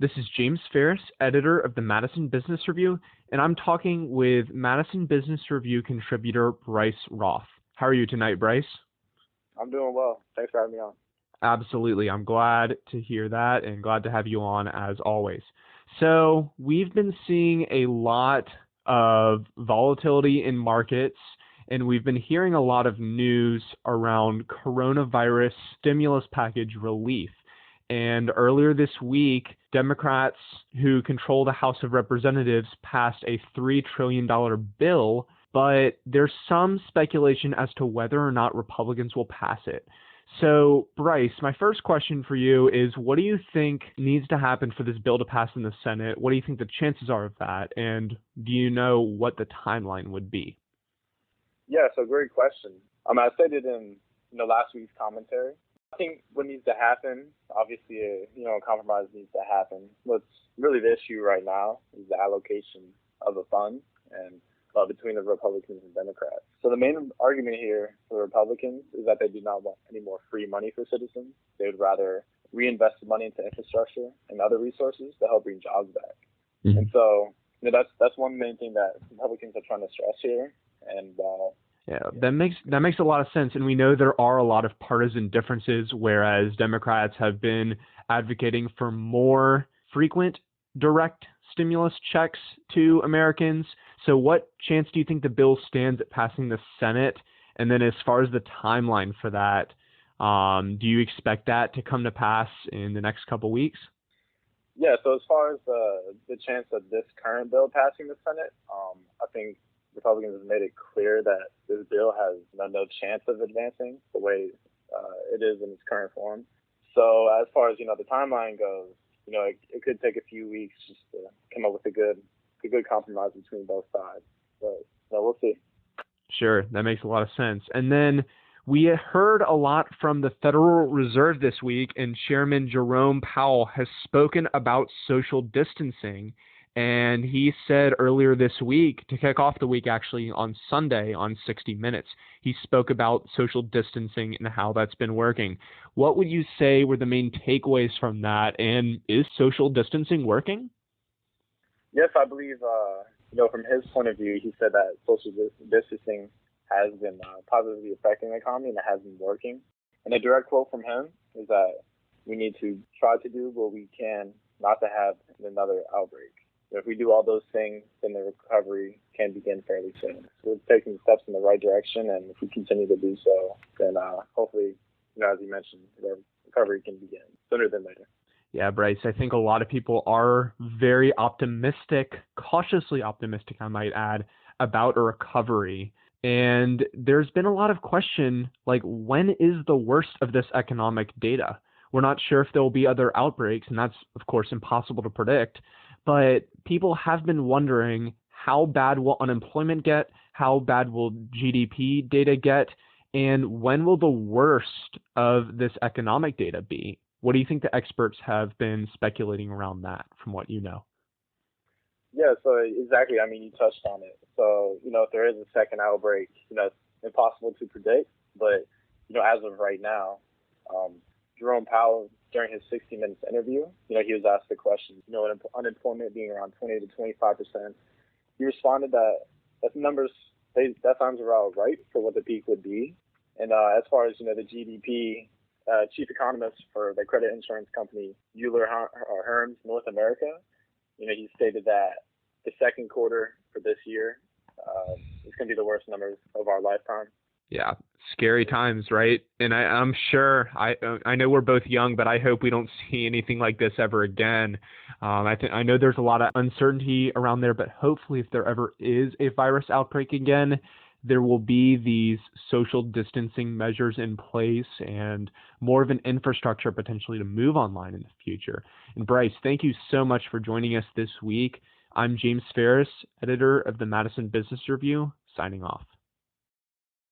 This is James Ferris, editor of the Madison Business Review, and I'm talking with Madison Business Review contributor Bryce Roth. How are you tonight, Bryce? I'm doing well. Thanks for having me on. Absolutely. I'm glad to hear that and glad to have you on as always. So we've been seeing a lot of volatility in markets, and we've been hearing a lot of news around coronavirus stimulus package relief. And earlier this week, Democrats who control the House of Representatives passed a $3 trillion bill, but there's some speculation as to whether or not Republicans will pass it. So, Bryce, my first question for you is, what do you think needs to happen for this bill to pass in the Senate? What do you think the chances are of that? And do you know what the timeline would be? Yeah, so great question. I stated in last week's commentary. I think what needs to happen, obviously, a compromise needs to happen. What's really the issue right now is the allocation of the funds and between the Republicans and Democrats. So the main argument here for the Republicans is that they do not want any more free money for citizens. They would rather reinvest the money into infrastructure and other resources to help bring jobs back. Mm-hmm. And so that's one main thing that Republicans are trying to stress here. And that makes a lot of sense, and we know there are a lot of partisan differences, whereas Democrats have been advocating for more frequent direct stimulus checks to Americans. So what chance do you think the bill stands at passing the Senate? And then as far as the timeline for that, do you expect that to come to pass in the next couple weeks? Yeah, so as far as the chance of this current bill passing the Senate, I think Republicans have made it clear that this bill has no chance of advancing the way it is in its current form. So as far as, the timeline goes, it could take a few weeks just to come up with a good compromise between both sides. But we'll see. Sure, that makes a lot of sense. And then we heard a lot from the Federal Reserve this week, and Chairman Jerome Powell has spoken about social distancing. And he said earlier this week, to kick off the week actually on Sunday on 60 Minutes, he spoke about social distancing and how that's been working. What would you say were the main takeaways from that? And is social distancing working? Yes, I believe, from his point of view, he said that social distancing has been positively affecting the economy and it has been working. And a direct quote from him is that we need to try to do what we can not to have another outbreak. If we do all those things, then the recovery can begin fairly soon. So we're taking steps in the right direction, and if we continue to do so, then hopefully, as you mentioned, the recovery can begin sooner than later. Yeah, Bryce, I think a lot of people are very optimistic, cautiously optimistic, I might add, about a recovery. And there's been a lot of question, like, when is the worst of this economic data? We're not sure if there will be other outbreaks, and that's, of course, impossible to predict. But people have been wondering, how bad will unemployment get? How bad will GDP data get? And when will the worst of this economic data be? What do you think the experts have been speculating around that, from what you know? Yeah, so exactly. I mean, you touched on it. So, if there is a second outbreak, it's impossible to predict. But, as of right now, Jerome Powell, during his 60 Minutes interview, he was asked the question, unemployment being around 20 to 25%. He responded that numbers, that sounds about right for what the peak would be. And as far as, the GDP, chief economist for the credit insurance company, Euler Hermes North America, he stated that the second quarter for this year is going to be the worst numbers of our lifetime. Yeah, scary times, right? And I'm sure, I know we're both young, but I hope we don't see anything like this ever again. I know there's a lot of uncertainty around there, but hopefully if there ever is a virus outbreak again, there will be these social distancing measures in place and more of an infrastructure potentially to move online in the future. And Bryce, thank you so much for joining us this week. I'm James Ferris, editor of the Madison Business Review, signing off.